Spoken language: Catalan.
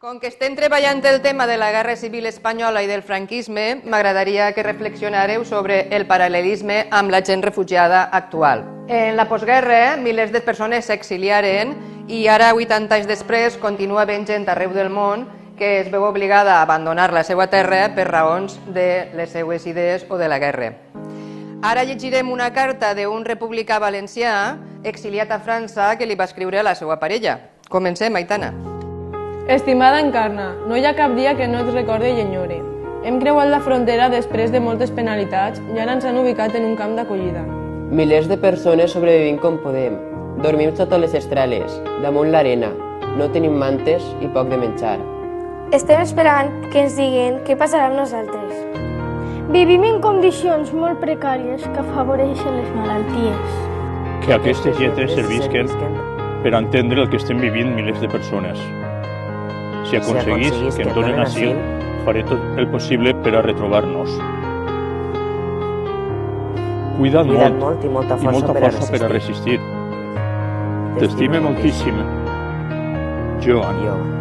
Com que estem treballant el tema de la Guerra Civil Espanyola i del franquisme, m'agradaria que reflexionareu sobre el paral·lelisme amb la gent refugiada actual. En la postguerra, milers de persones s'exiliaren i ara, 80 anys després, continua havent gent arreu del món que es veu obligada a abandonar la seva terra per raons de les seues idees o de la guerra. Ara llegirem una carta d'un republicà valencià exiliat a França que li va escriure a la seva parella. Comencem, Aitana. Estimada Encarna, no hi ha cap dia que no et recorde i enyore. Hem creuat la frontera després de moltes penalitats i ara ens han ubicat en un camp d'acollida. Milers de persones sobrevivim com podem. Dormim sota les estrales, damunt l'arena. No tenim mantes i poc de menjar. Estem esperant que ens diguin què passarà amb nosaltres. Vivim en condicions molt precàries que afavoreixen les malalties. Que aquestes lletres servisquen per entendre el que estem vivint milers de persones. Si aconseguís que em donen asil, faré tot el possible per a retrobar-nos. Cuida't molt i molta força per a resistir. T'estime moltíssim. Joan.